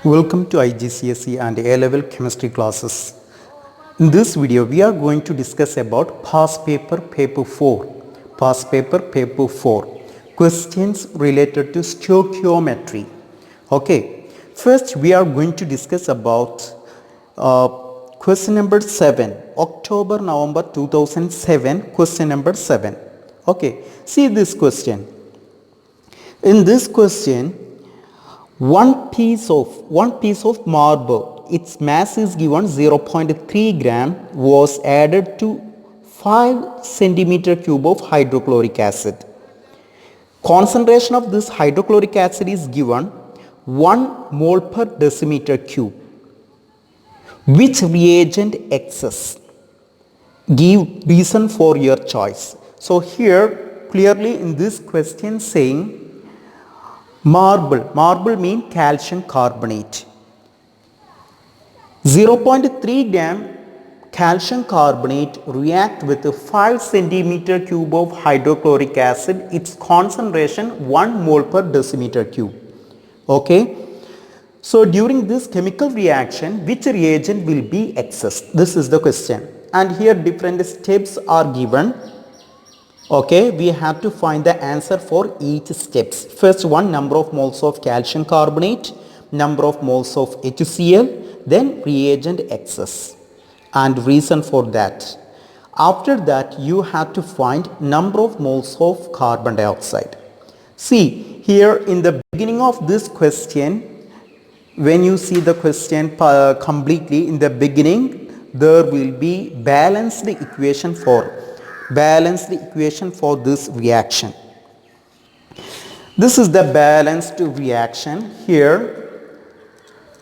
Welcome to IGCSE and A-level chemistry classes. In this video, we are going to discuss about past paper 4. Past paper 4. Questions related to stoichiometry. Okay. First, we are going to discuss about question number 7. October, November 2007. Question number 7. Okay. See this question. In this question, one piece of marble, its mass is given 0.3 gram, was added to 5 centimeter cube of hydrochloric acid. Concentration of this hydrochloric acid is given 1 mole per decimeter cube. Which reagent excess? Give reason for your choice. So here clearly in this question saying marble means calcium carbonate. 0.3 gram calcium carbonate react with a 5 centimeter cube of hydrochloric acid. Its concentration 1 mole per decimeter cube. Okay. So during this chemical reaction, which reagent will be excess? This is the question. And here different steps are given. Okay, we have to find the answer for each steps. First one, number of moles of calcium carbonate, number of moles of HCl, then reagent excess and reason for that. After that, you have to find number of moles of carbon dioxide. See, here in the beginning of this question, when you see the question completely in the beginning, there will be balanced equation for this reaction. This is the balanced reaction. Here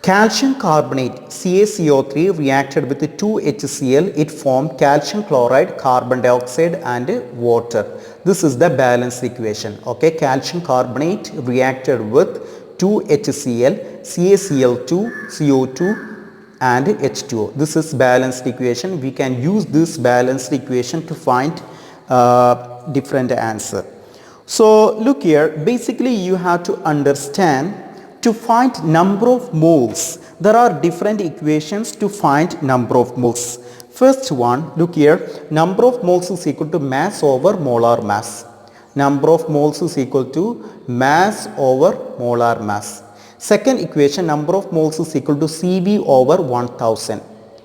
calcium carbonate CaCO3 reacted with 2HCl, it formed calcium chloride, carbon dioxide and water. This is the balanced equation. Okay, calcium carbonate reacted with 2HCl, CaCl2, CO2 and H2O. This is balanced equation. We can use this balanced equation to find different answer. So look here, basically you have to understand to find number of moles. There are different equations to find number of moles. First one, look here, number of moles is equal to mass over molar mass. Number of moles is equal to mass over molar mass. Second equation, number of moles is equal to Cv over 1000.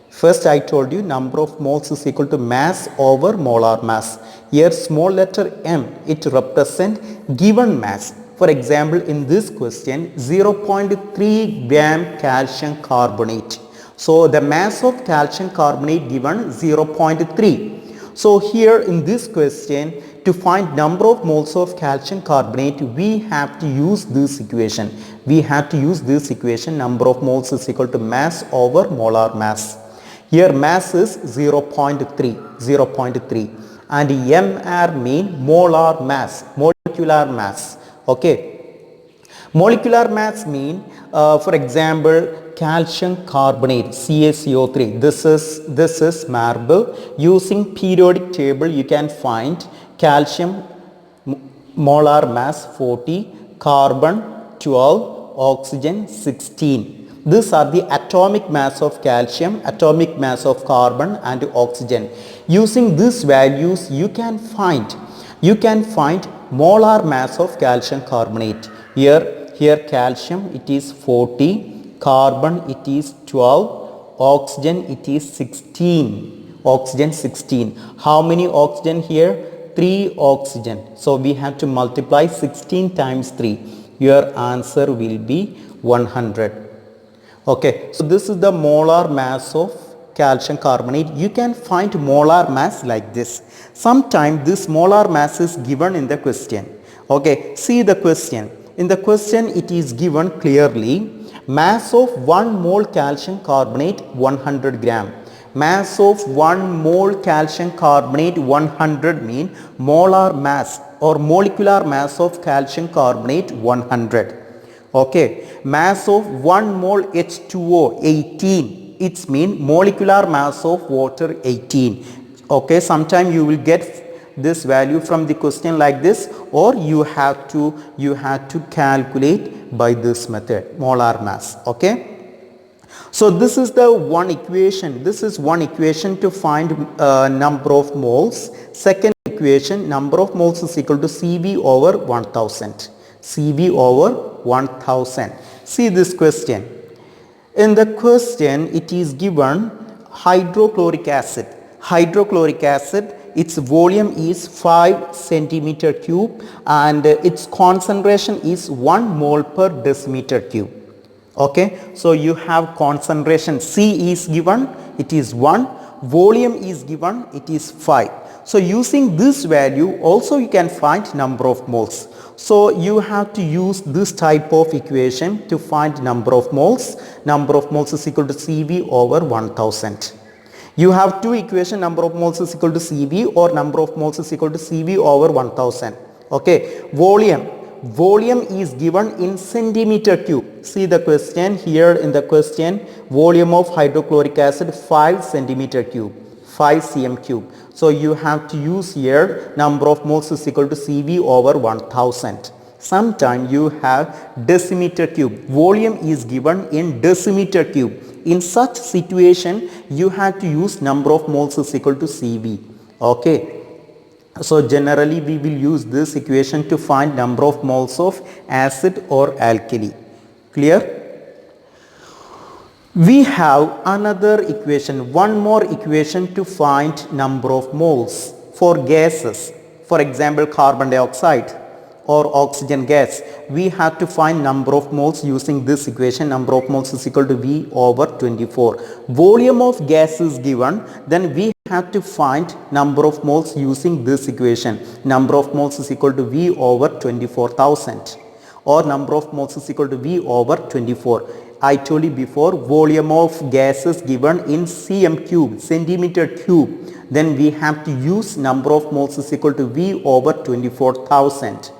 First I told you number of moles is equal to mass over molar mass. Here small letter m, it represents given mass. For example, in this question 0.3 gram calcium carbonate. So the mass of calcium carbonate given 0.3. So here in this question, to find number of moles of calcium carbonate, we have to use this equation. Number of moles is equal to mass over molar mass. Here mass is 0.3 and mR mean molar mass, molecular mass. Okay, molecular mass mean for example calcium carbonate CaCO3. This is marble. Using periodic table you can find calcium molar mass 40, carbon 12, oxygen 16. These are the atomic mass of calcium, atomic mass of carbon and oxygen. Using these values you can find molar mass of calcium carbonate. Here calcium it is 40, carbon it is 12, oxygen it is 16. Oxygen 16. How many oxygen here? 3 oxygen. So we have to multiply 16 times 3. Your answer will be 100. Okay, so this is the molar mass of calcium carbonate. You can find molar mass like this. Sometimes this molar mass is given in the question. Okay, see the question. In the question it is given clearly mass of 1 mole calcium carbonate 100 gram. Mass of 1 mole calcium carbonate 100 mean molar mass or molecular mass of calcium carbonate 100. Okay, mass of 1 mole H2O 18. It's mean molecular mass of water 18. Okay, sometime you will get this value from the question like this, or you have to calculate by this method, molar mass. Okay. So this is the one equation. This is one equation to find number of moles. Second equation, number of moles is equal to Cv over 1000. Cv over 1000. See this question. In the question, it is given hydrochloric acid. Hydrochloric acid, its volume is 5 centimeter cube and its concentration is 1 mole per decimeter cube. Okay, so you have concentration C is given, it is 1, volume is given, it is 5. So using this value also you can find number of moles. So you have to use this type of equation to find number of moles. Number of moles is equal to Cv over 1000. You have two equation, number of moles is equal to Cv or number of moles is equal to Cv over 1000. Okay, volume is given in centimeter cube. See the question here, in the question, volume of hydrochloric acid 5 centimeter cube, 5 cm cube. So you have to use here number of moles is equal to Cv over 1000. Sometime you have decimeter cube, volume is given in decimeter cube. In such situation you have to use number of moles is equal to Cv. Okay. So generally we will use this equation to find number of moles of acid or alkali. Clear? We have another equation, one more equation to find number of moles for gases. For example, carbon dioxide or oxygen gas. We have to find number of moles using this equation. Number of moles is equal to V over 24. Volume of gas is given, then we have to find number of moles using this equation. Number of moles is equal to V over 24,000 or number of moles is equal to V over 24. I told you before, volume of gas is given in cm cube, centimeter cube. Then we have to use number of moles is equal to V over 24,000.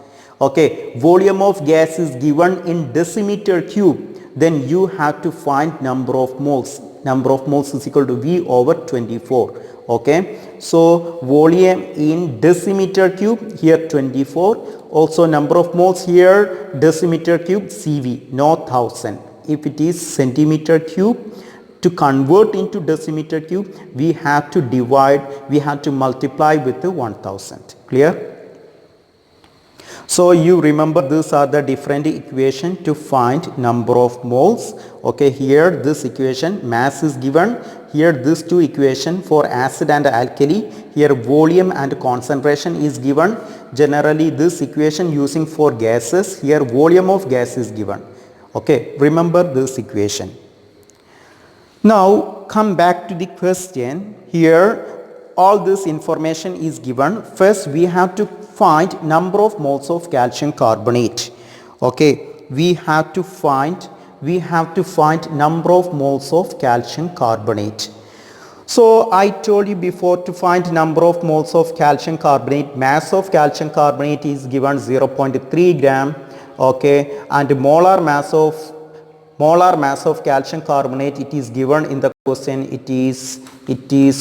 Okay, volume of gas is given in decimeter cube. Then you have to find number of moles. Number of moles is equal to V over 24. Okay, so volume in decimeter cube, here 24. Also number of moles here, decimeter cube, Cv, not 1000. If it is centimeter cube, to convert into decimeter cube, we have to divide, we have to multiply with the 1000. Clear? So you remember these are the different equation to find number of moles. Okay, here this equation mass is given. Here these two equation for acid and alkali. Here volume and concentration is given. Generally this equation using for gases. Here volume of gas is given. Okay, remember this equation. Now come back to the question. Here all this information is given. First we have to find number of moles of calcium carbonate. Okay, we have to find number of moles of calcium carbonate. So I told you before, to find number of moles of calcium carbonate, mass of calcium carbonate is given 0.3 gram. Okay, and molar mass of calcium carbonate, it is given in the question, it is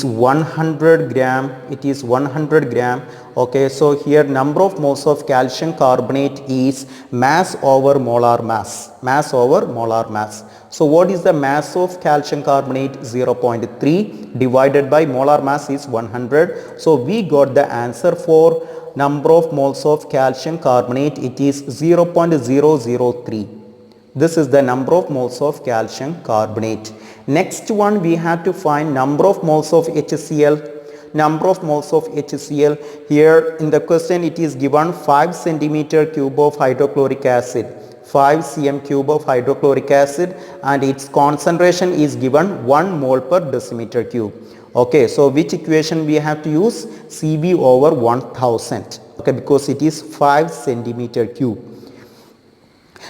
100 gram. It is 100 gram. Okay, so here number of moles of calcium carbonate is mass over molar mass. Mass over molar mass. So what is the mass of calcium carbonate? 0.3 divided by molar mass is 100. So we got the answer for number of moles of calcium carbonate. It is 0.003. This is the number of moles of calcium carbonate. Next one, we have to find number of moles of HCl. Number of moles of HCl. Here in the question it is given 5 centimeter cube of hydrochloric acid. 5 cm cube of hydrochloric acid and its concentration is given 1 mole per decimeter cube. Okay, so which equation we have to use? Cv over 1000. Okay, because it is 5 centimeter cube.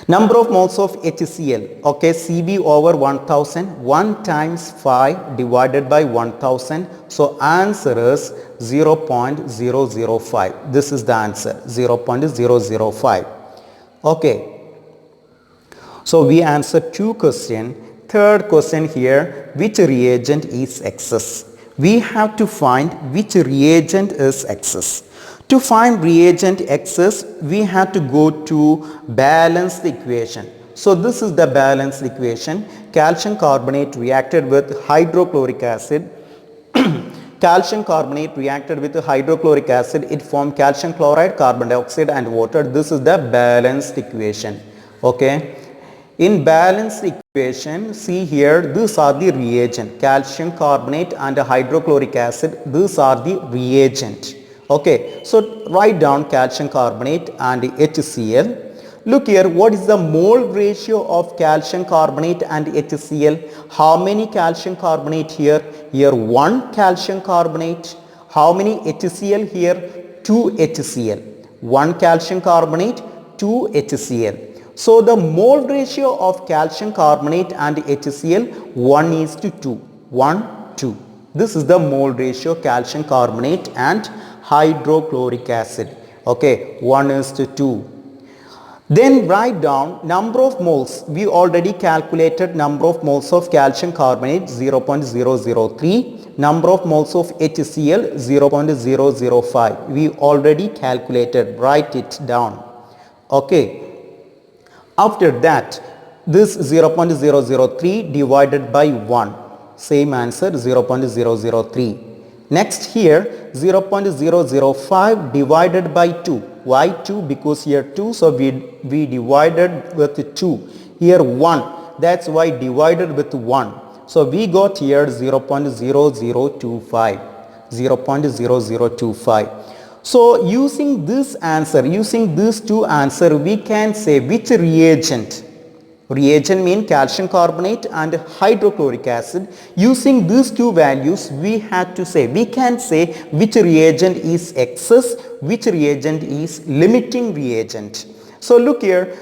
Number of moles of HCl. Okay, Cv over 1000. 1 times 5 divided by 1000. So answer is 0.005. This is the answer, 0.005. Okay. So we answered 2 questions. Third question here, which reagent is excess? We have to find which reagent is excess. To find reagent excess, we have to go to balance the equation. So this is the balanced equation. Calcium carbonate reacted with hydrochloric acid. Calcium carbonate reacted with hydrochloric acid. It formed calcium chloride, carbon dioxide and water. This is the balanced equation. Okay. In balanced equation, see here, these are the reagent. Calcium carbonate and hydrochloric acid, these are the reagent. Okay, so write down calcium carbonate and HCl. Look here, what is the mole ratio of calcium carbonate and HCl? How many calcium carbonate here? Here 1 calcium carbonate. How many HCl here? 2 HCl. 1 calcium carbonate, 2 HCl. So the mole ratio of calcium carbonate and HCl 1 is to 2. 1, 2. This is the mole ratio calcium carbonate and hydrochloric acid. Okay, 1 is to 2. Then write down number of moles. We already calculated number of moles of calcium carbonate 0.003. Number of moles of HCl 0.005. We already calculated. Write it down. Okay. After that, this 0.003 divided by 1. Same answer 0.003. Next here 0.005 divided by 2. Why 2? Because here 2, so we divided with 2. Here 1, that's why divided with 1. So we got here 0.0025. 0.0025. So using this answer, using these two answer, we can say which reagent. Reagent mean calcium carbonate and hydrochloric acid. Using these two values, we had to say, we can say which reagent is excess, which reagent is limiting reagent. So look here,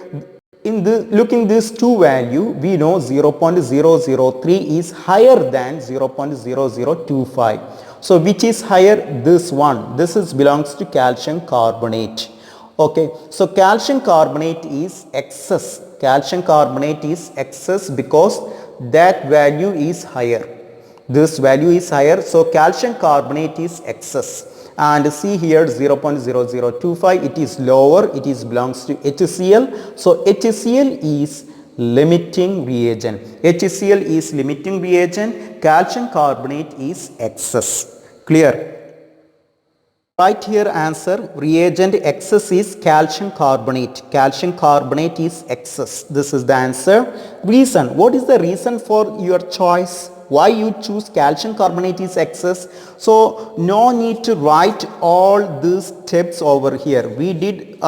looking this two value, we know 0.003 is higher than 0.0025. So which is higher? This one. This is belongs to calcium carbonate. Okay. So calcium carbonate is excess. Calcium carbonate is excess because that value is higher. This value is higher. So calcium carbonate is excess. And see here 0.0025. It is lower. It is belongs to HCl. So HCl is limiting reagent. HCl is limiting reagent. Calcium carbonate is excess. Clear? Right here answer, reagent excess is calcium carbonate. Calcium carbonate is excess. This is the answer. Reason. What is the reason for your choice? Why you choose calcium carbonate is excess? So no need to write all these steps over here. We did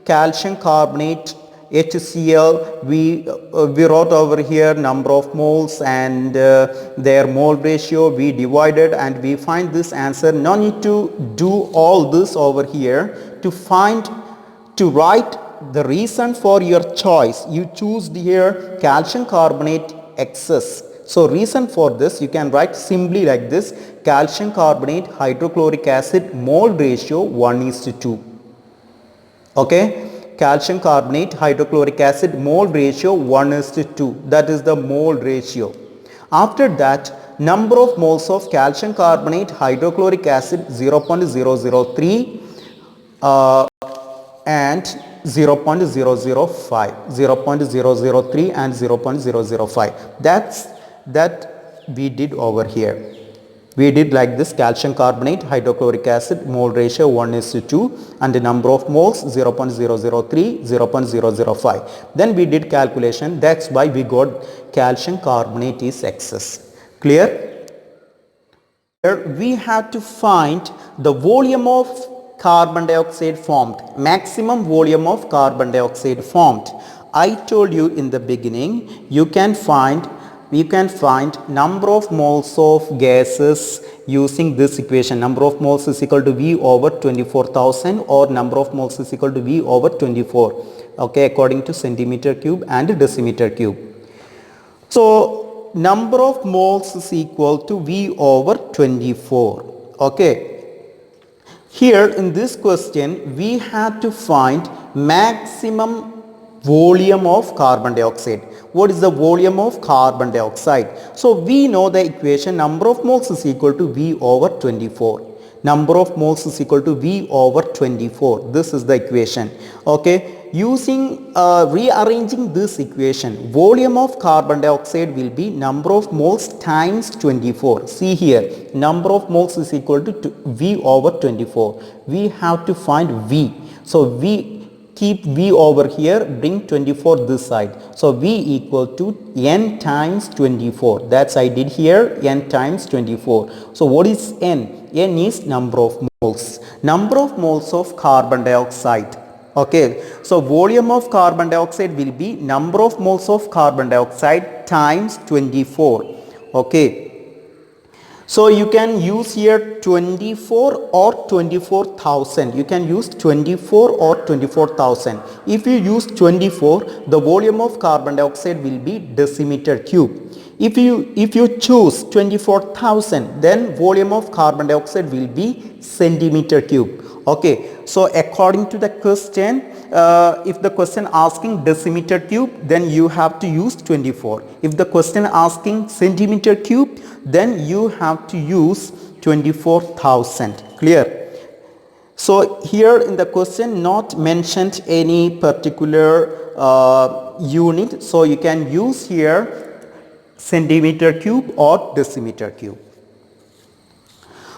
calcium carbonate HCl, we wrote over here number of moles and their mole ratio, we divided and we find this answer. No need to do all this over here to write the reason for your choice. You choose here calcium carbonate excess. So reason for this you can write simply like this: calcium carbonate hydrochloric acid mole ratio 1:2. Okay. Calcium carbonate hydrochloric acid mole ratio 1:2. That is the mole ratio. After that, number of moles of calcium carbonate hydrochloric acid 0.003 and 0.005. 0.003 and 0.005. That we did over here. We did like this: calcium carbonate hydrochloric acid mole ratio 1:2 and the number of moles 0.003, 0.005. Then we did calculation. That's why we got calcium carbonate is excess. Clear? Here we have to find the volume of carbon dioxide formed, maximum volume of carbon dioxide formed. I told you in the beginning, you can find number of moles of gases using this equation. Number of moles is equal to V over 24,000 or number of moles is equal to V over 24. Okay, according to centimeter cube and decimeter cube. So number of moles is equal to V over 24. Okay. Here in this question we have to find maximum volume of carbon dioxide. What is the volume of carbon dioxide? So we know the equation: number of moles is equal to V over 24. Number of moles is equal to V over 24. This is the equation. Okay. Using rearranging this equation, volume of carbon dioxide will be number of moles times 24. See here, number of moles is equal to V over 24. We have to find V. So V, keep V over here, bring 24 this side. So V equal to N times 24. That's I did here, N times 24. So what is N? N is number of moles. Number of moles of carbon dioxide. Okay. So volume of carbon dioxide will be number of moles of carbon dioxide times 24. Okay. So you can use here 24 or 24,000. You can use 24 or 24,000. If you use 24, the volume of carbon dioxide will be decimeter cube. If you choose 24,000, then volume of carbon dioxide will be centimeter cube. Okay. So according to the question, if the question asking decimeter cube, then you have to use 24. If the question asking centimeter cube, then you have to use 24,000. Clear? So here in the question not mentioned any particular unit. So you can use here centimeter cube or decimeter cube.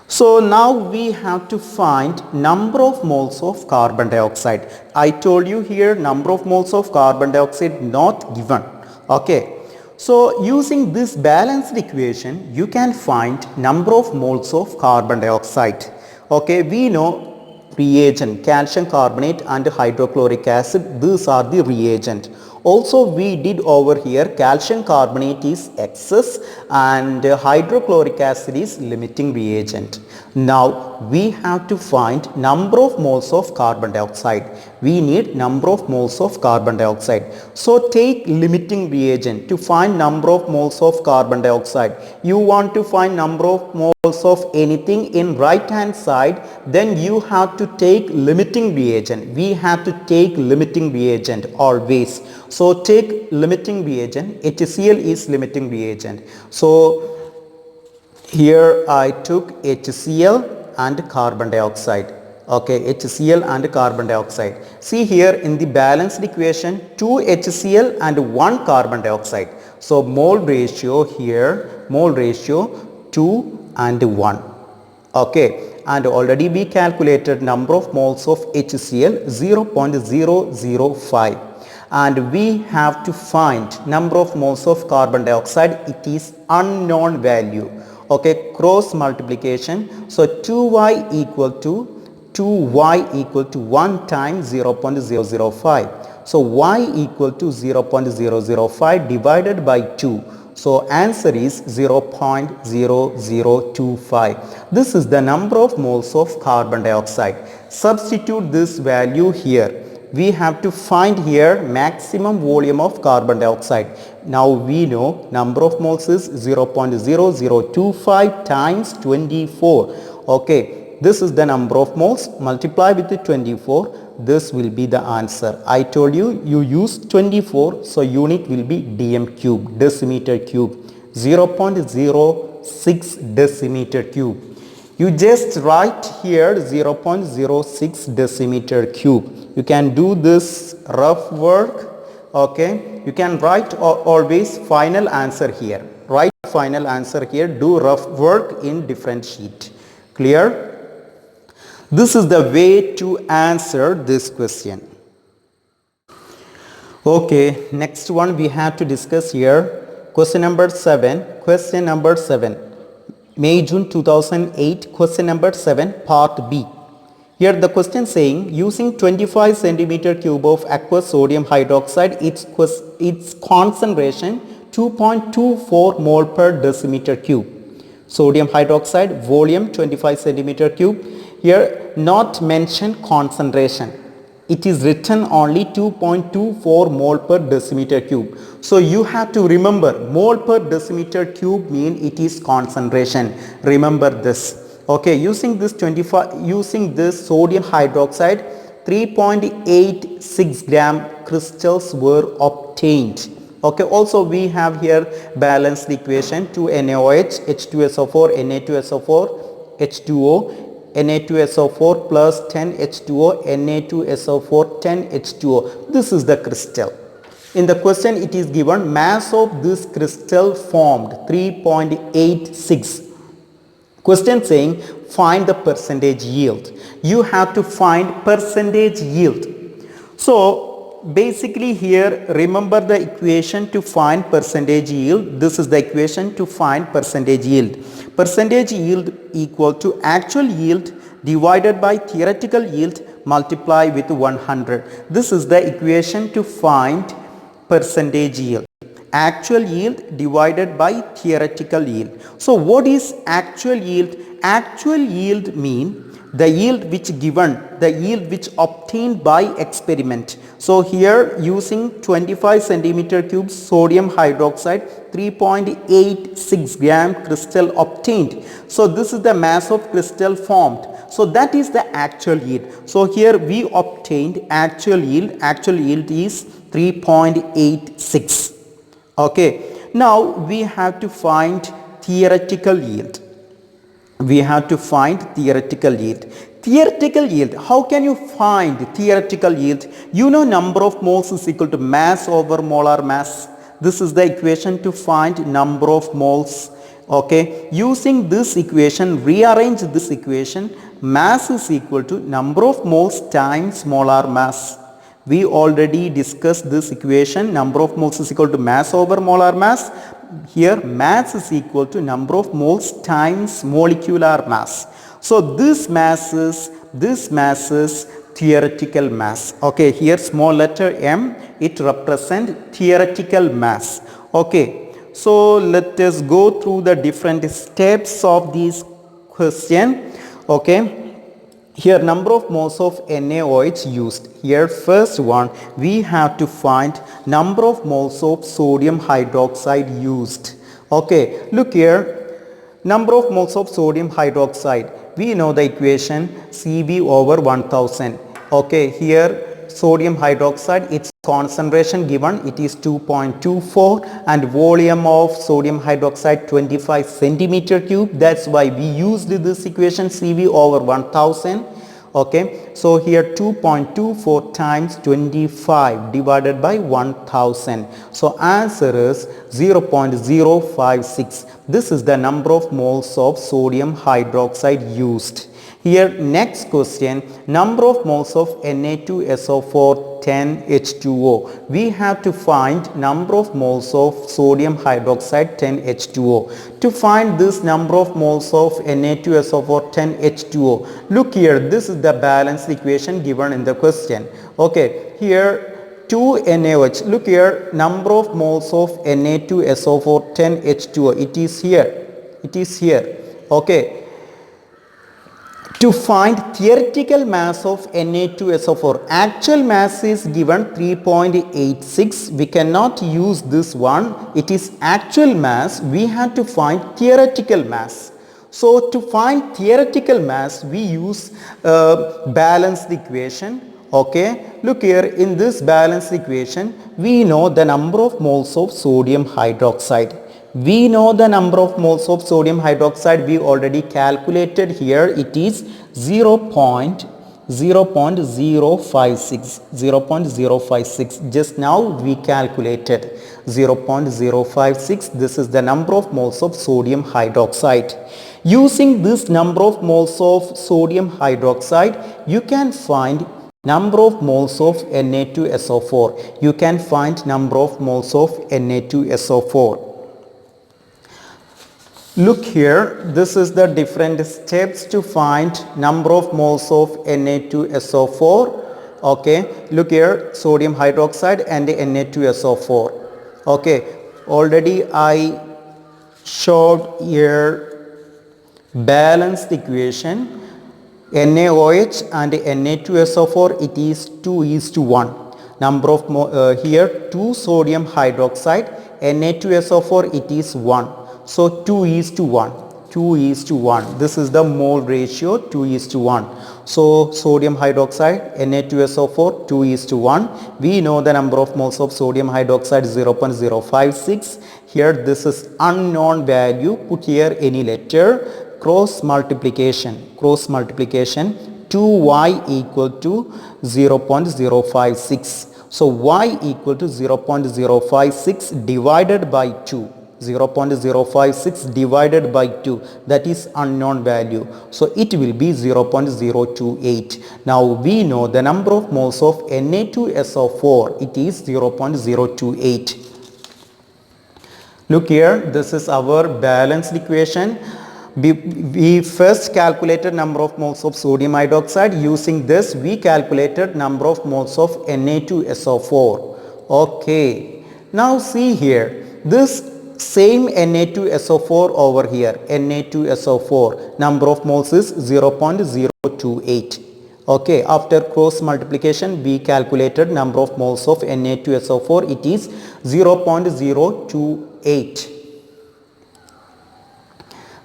So now we have to find number of moles of carbon dioxide. I told you here number of moles of carbon dioxide not given. Okay. So using this balanced equation, you can find number of moles of carbon dioxide. Okay. We know reagent, calcium carbonate and hydrochloric acid, these are the reagent. Also we did over here calcium carbonate is excess and hydrochloric acid is limiting reagent. Now we have to find number of moles of carbon dioxide. We need number of moles of carbon dioxide. So take limiting reagent to find number of moles of carbon dioxide. You want to find number of moles of anything in right hand side, then you have to take limiting reagent. We have to take limiting reagent always. So take limiting reagent. HCl is limiting reagent. So here I took HCl and carbon dioxide. Okay, HCl and carbon dioxide. See here in the balanced equation 2 HCl and 1 carbon dioxide. So mole ratio here, mole ratio 2 and 1. Okay, and already we calculated number of moles of HCl 0.005. And we have to find number of moles of carbon dioxide. It is unknown value. Okay, cross multiplication. So 2y equal to 1 times 0.005. So y equal to 0.005 divided by 2. So answer is 0.0025. This is the number of moles of carbon dioxide. Substitute this value here. We have to find here maximum volume of carbon dioxide. Now we know number of moles is 0.0025 times 24. Okay, this is the number of moles. Multiply with the 24. This will be the answer. I told you, you use 24. So unit will be dm cube, decimeter cube. 0.06 decimeter cube. You just write here 0.06 decimeter cube. You can do this rough work. Okay. You can write always final answer here. Write final answer here. Do rough work in different sheet. Clear? This is the way to answer this question. Okay. Next one we have to discuss here. Question number 7. Question number 7. May-June 2008, question number 7, part B. Here the question saying, using 25 centimeter cube of aqueous sodium hydroxide, its concentration 2.24 mole per decimeter cube. Sodium hydroxide, volume 25 centimeter cube. Here not mentioned concentration. It is written only 2.24 mole per decimeter cube. So you have to remember mole per decimeter cube mean it is concentration. Remember this. Okay, using this sodium hydroxide 3.86 gram crystals were obtained. Okay, also we have here balanced equation 2NaOH, H2SO4, Na2SO4, H2O. Na2SO4 plus 10H2O, Na2SO4, 10H2O. This is the crystal. In the question it is given mass of this crystal formed 3.86. Question saying find the percentage yield. You have to find percentage yield. So basically here remember the equation to find percentage yield. This is the equation to find percentage yield. Percentage yield equal to actual yield divided by theoretical yield multiply with 100. This is the equation to find percentage yield. Actual yield divided by theoretical yield. So what is actual yield? Actual yield mean the yield which given, the yield which obtained by experiment. So here using 25 centimeter cube sodium hydroxide, 3.86 gram crystal obtained. So this is the mass of crystal formed. So that is the actual yield. So here we obtained actual yield. Actual yield is 3.86. Okay. Now we have to find theoretical yield. We have to find theoretical yield. Theoretical yield, how can you find theoretical yield? You know number of moles is equal to mass over molar mass. This is the equation to find number of moles. Okay, using this equation, rearrange this equation, mass is equal to number of moles times molar mass. We already discussed this equation, number of moles is equal to mass over molar mass. Here mass is equal to number of moles times molecular mass. So this mass is theoretical mass. Okay, here small letter m, it represents theoretical mass. Okay, so let us go through the different steps of this question. Okay. Here number of moles of NaOH used. Here first one we have to find number of moles of sodium hydroxide used. Okay, look here, number of moles of sodium hydroxide. We know the equation Cv over 1000. Okay, here sodium hydroxide, its concentration given, it is 2.24 and volume of sodium hydroxide 25 centimeter cube. That's why we used this equation Cv over 1000. Okay, so here 2.24 times 25 divided by 1000. So answer is 0.056. This is the number of moles of sodium hydroxide used. Here next question, number of moles of Na2SO4 10H2O. We have to find number of moles of sodium hydroxide 10H2O. To find this number of moles of Na2SO4 10H2O, look here, this is the balanced equation given in the question. Okay, here 2NaOH, look here, number of moles of Na2SO4 10H2O, it is here. Okay. To find theoretical mass of Na2SO4, actual mass is given 3.86. We cannot use this one. It is actual mass. We have to find theoretical mass. So to find theoretical mass, we use balanced equation. Okay, look here, in this balanced equation, we know the number of moles of sodium hydroxide. We know the number of moles of sodium hydroxide, we already calculated here, it is 0.056. Just now we calculated 0.056. This is the number of moles of sodium hydroxide. Using this number of moles of sodium hydroxide, you can find number of moles of Na2SO4. You can find number of moles of Na2SO4. Look here, this is the different steps to find number of moles of Na2SO4. Okay, look here, sodium hydroxide and Na2SO4. Okay, already I showed here balanced equation. NaOH and Na2SO4, it is 2:1. Number of here 2 sodium hydroxide, Na2SO4, it is 1. So 2:1. This is the mole ratio, 2:1. So sodium hydroxide, Na2SO4, 2:1. We know the number of moles of sodium hydroxide 0.056. Here this is unknown value. Put here any letter. cross multiplication 2y equal to 0.056. So y equal to 0.056 divided by 2. 0.056 divided by 2, that is unknown value. So it will be 0.028. Now we know the number of moles of Na2SO4, it is 0.028. Look here, this is our balanced equation. We first calculated number of moles of sodium hydroxide. Using this we calculated number of moles of Na2SO4. Okay, now see here, this same Na2SO4 over here, Na2SO4, number of moles is 0.028. Okay, after cross multiplication we calculated number of moles of Na2SO4, it is 0.028.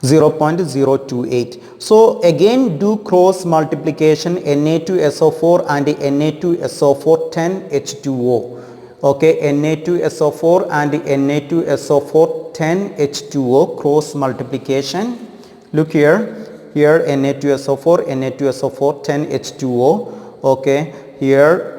0.028. So again do cross multiplication Na2SO4 and Na2SO4 10H2O. Okay, Na2SO4 and Na2SO4 10H2O cross multiplication. Look here, Na2SO4 10H2O. Okay, here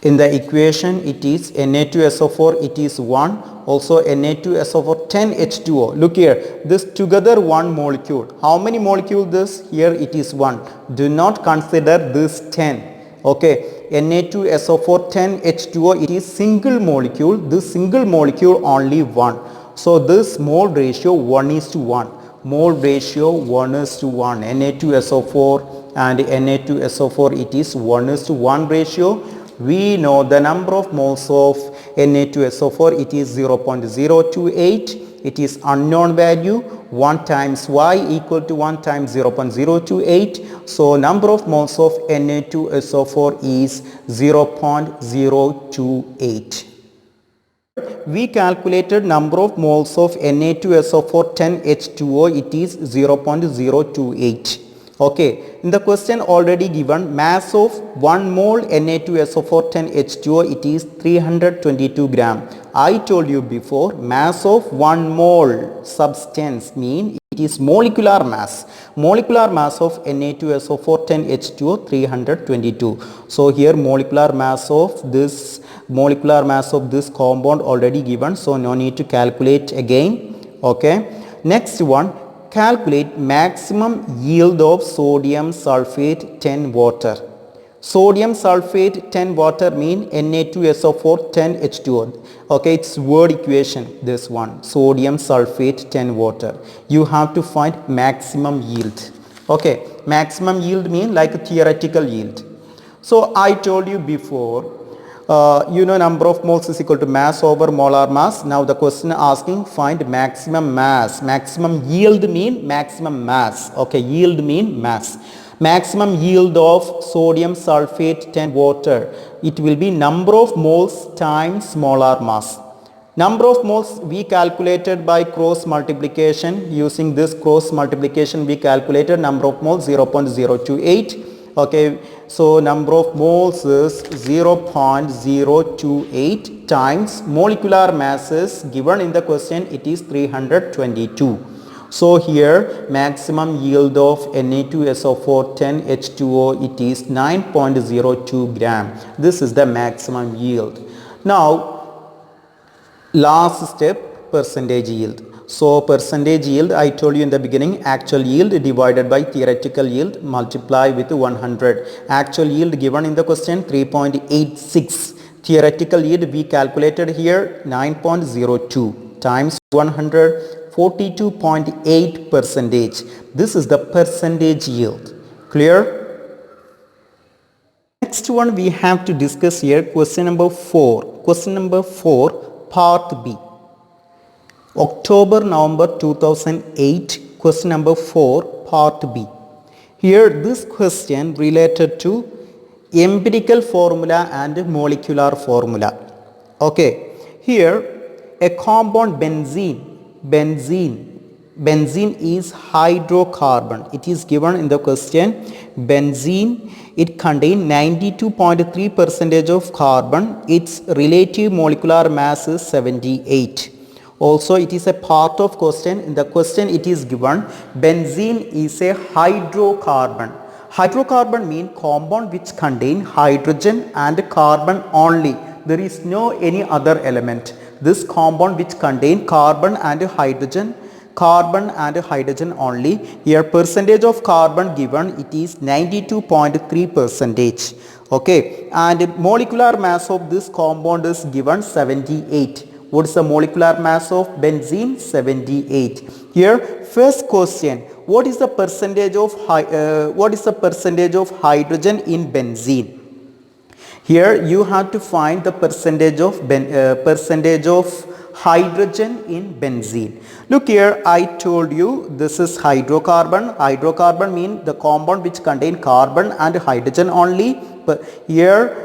in the equation it is Na2SO4, it is 1, also Na2SO4 10H2O. Look here, this together one molecule. How many molecule this? Here it is 1. Do not consider this 10. Okay, Na2SO4 10H2O, it is single molecule. This single molecule only 1. So this mole ratio 1:1. Mole ratio 1:1. Na2SO4 and Na2SO4, it is 1:1 ratio. We know the number of moles of Na2SO4, it is 0.028. It is unknown value. 1 times y equal to 1 times 0.028. So number of moles of Na2SO4 is 0.028. We calculated number of moles of Na2SO4 10H2O, it is 0.028. Okay, in the question already given, mass of 1 mole Na2SO4 10H2O, it is 322 gram. I told you before, mass of 1 mole substance mean it is molecular mass. Molecular mass of Na2SO4 10H2O 322. So here molecular mass of this compound already given, so no need to calculate again. Okay, next one, calculate maximum yield of sodium sulfate 10 water. Sodium sulfate 10 water mean Na2SO4 10H2O. Okay, it's word equation, this one, sodium sulfate 10 water. You have to find maximum yield. Okay, maximum yield mean like a theoretical yield. So I told you before, you know number of moles is equal to mass over molar mass. Now the question asking find maximum mass. Maximum yield mean maximum mass. Okay, yield mean mass. Maximum yield of sodium sulfate 10 water, it will be number of moles times molar mass. Number of moles we calculated by cross multiplication. Using this cross multiplication we calculated number of moles 0.028. Okay, so number of moles is 0.028 times molecular masses given in the question, it is 322. So here maximum yield of Na2SO4 10H2O, it is 9.02 gram. This is the maximum yield. Now last step, percentage yield. So percentage yield, I told you in the beginning, actual yield divided by theoretical yield, multiply with 100. Actual yield given in the question 3.86. Theoretical yield we calculated here 9.02 times 100, 42.8 percentage. This is the percentage yield. Clear? Next one we have to discuss here, question number 4. Question number 4, part B. October-November 2008, question number 4, part B. Here this question related to empirical formula and molecular formula. Okay, here a compound benzene is hydrocarbon. It is given in the question, benzene, it contains 92.3% of carbon. Its relative molecular mass is 78. Also, it is a part of question. In the question it is given benzene is a hydrocarbon. Hydrocarbon means compound which contain hydrogen and carbon only. There is no any other element. This compound which contain carbon and hydrogen only. Here percentage of carbon given, it is 92.3 percentage. Okay, and molecular mass of this compound is given 78. What is the molecular mass of benzene? 78. Here first question, what is the percentage of hydrogen in benzene? Here you have to find the percentage of hydrogen in benzene. Look here, I told you this is hydrocarbon. Hydrocarbon means the compound which contain carbon and hydrogen only. But here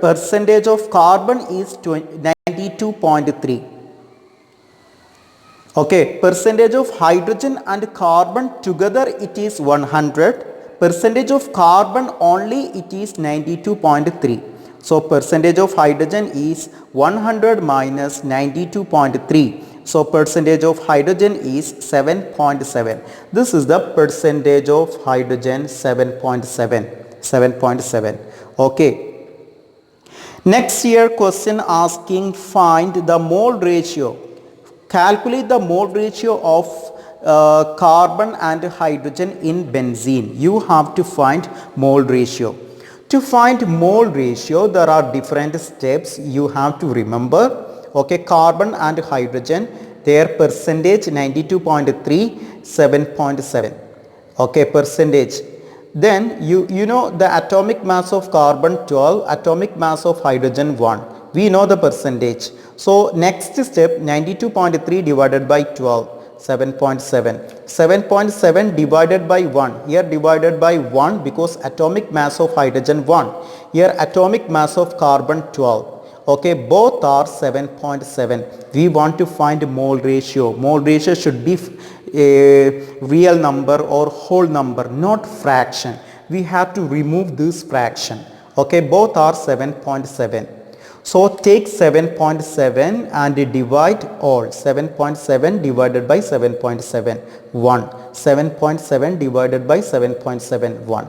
percentage of carbon is 92.3. Okay, percentage of hydrogen and carbon together it is 100. Percentage of carbon only it is 92.3. So percentage of hydrogen is 100 minus 92.3. So percentage of hydrogen is 7.7. This is the percentage of hydrogen, 7.7. Okay. Next year question asking find the mole ratio. Calculate the mole ratio of carbon and hydrogen in benzene. You have to find mole ratio. To find mole ratio, there are different steps you have to remember. Okay, carbon and hydrogen, their percentage 92.3, 7.7. Okay, percentage. Then you know the atomic mass of carbon 12, atomic mass of hydrogen 1. We know the percentage. So next step, 92.3 divided by 12. 7.7. 7.7 divided by 1. Here divided by 1 because atomic mass of hydrogen 1. Here atomic mass of carbon 12. Okay, both are 7.7. We want to find mole ratio. Mole ratio should be a real number or whole number, not fraction. We have to remove this fraction. Okay, both are 7.7. So take 7.7 and divide all. 7.7 divided by 7.7, 1. 7.7 divided by 7.7, 1.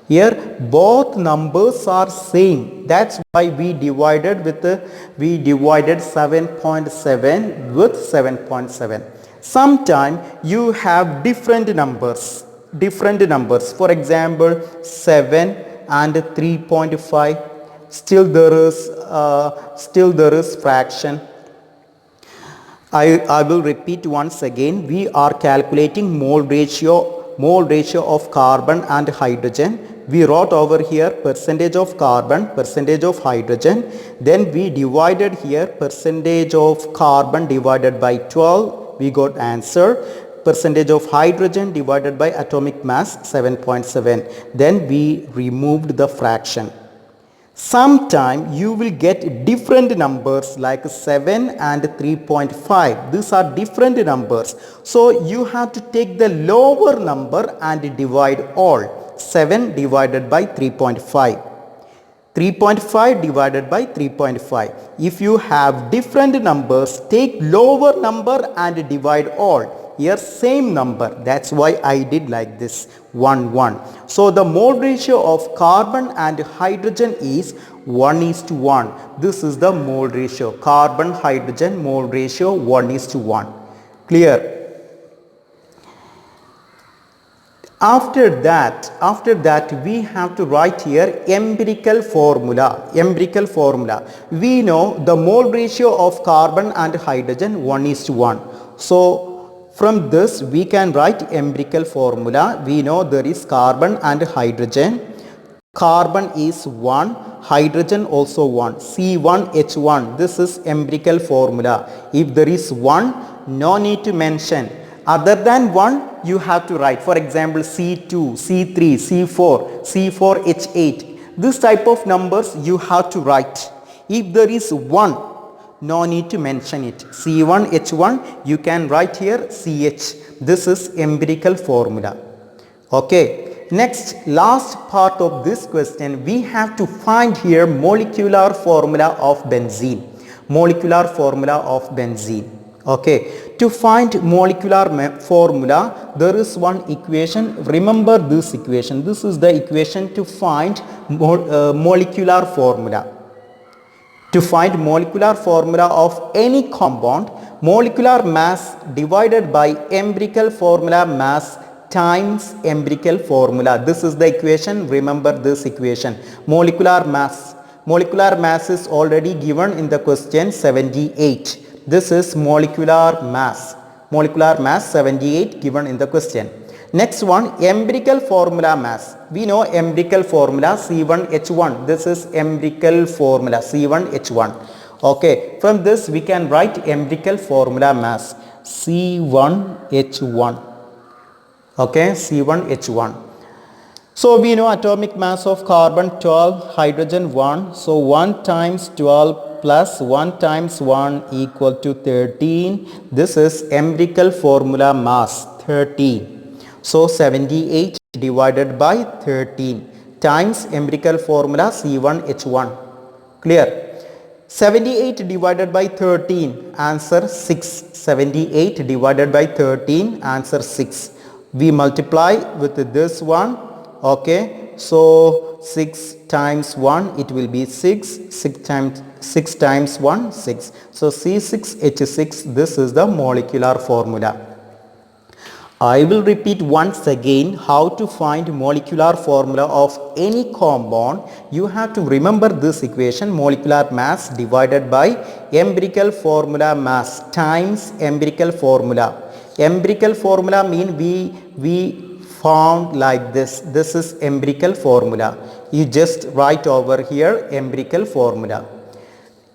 Here both numbers are same. That's why we divided 7.7 with 7.7. Sometime you have different numbers. For example, 7 and 3.5. Still there is fraction. I will repeat once again. We are calculating mole ratio of carbon and hydrogen. We wrote over here percentage of carbon, percentage of hydrogen. Then we divided here percentage of carbon divided by 12. We got answer. Percentage of hydrogen divided by atomic mass 7.7. Then we removed the fraction. Sometime you will get different numbers like 7 and 3.5. These are different numbers. So you have to take the lower number and divide all. 7 divided by 3.5. 3.5 divided by 3.5. If you have different numbers, take lower number and divide all. Here same number. That's why I did like this. 1, 1. So the mole ratio of carbon and hydrogen is 1:1. This is the mole ratio. Carbon hydrogen mole ratio 1:1. Clear? After that we have to write here empirical formula. We know the mole ratio of carbon and hydrogen 1:1. So from this we can write empirical formula. We know there is carbon and hydrogen. Carbon is 1, hydrogen also 1. C1H1. This is empirical formula. If there is 1, no need to mention. Other than 1, you have to write. For example, C2, C3, C4, C4H8. This type of numbers you have to write. If there is 1, no need to mention it. C1H1, you can write here CH. This is empirical formula. Okay. Next, last part of this question, we have to find here molecular formula of benzene. Okay, to find molecular formula, there is one equation. Remember this equation. This is the equation to find molecular formula. To find molecular formula of any compound, molecular mass divided by empirical formula mass times empirical formula. This is the equation. Remember this equation. Molecular mass. Molecular mass is already given in the question 78. This is molecular mass. Molecular mass 78 given in the question. Next one, empirical formula mass. We know empirical formula C1H1. This is empirical formula C1H1. Okay, from this we can write empirical formula mass C1H1. Okay, C1H1. So we know atomic mass of carbon 12, hydrogen 1. So 1 times 12 plus 1 times 1 equal to 13. This is empirical formula mass 13. So 78 divided by 13 times empirical formula C1H1. Clear? 78 divided by 13, answer 6. 78 divided by 13, answer 6. We multiply with this one. Okay, so 6 times 1, it will be 6. 6 times 1, 6. So C6H6, this is the molecular formula. I will repeat once again how to find molecular formula of any compound. You have to remember this equation, molecular mass divided by empirical formula mass times empirical formula. Empirical formula mean we found like this. This is empirical formula. You just write over here empirical formula.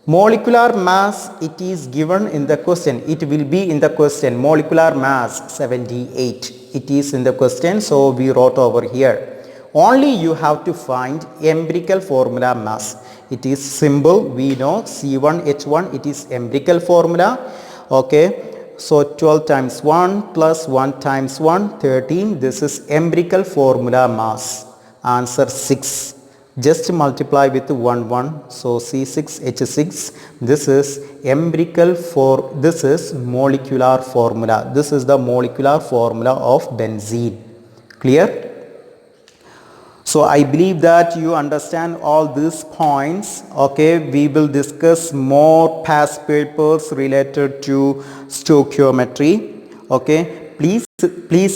Molecular mass, it is given in the question. It will be in the question. Molecular mass 78. It is in the question. So we wrote over here. Only you have to find empirical formula mass. It is simple. We know C1H1. It is empirical formula. Okay. So 12 times 1 plus 1 times 1, 13. This is empirical formula mass. Answer 6. Just multiply with 1 1. So C6H6. This is empirical this is molecular formula. This is the molecular formula of benzene. Clear? So I believe that you understand all these points. Okay, we will discuss more past papers related to stoichiometry. Okay, please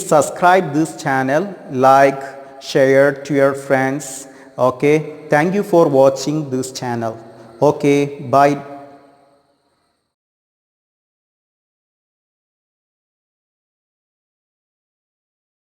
subscribe this channel, like, share to your friends. Okay, thank you for watching this channel. Okay, bye.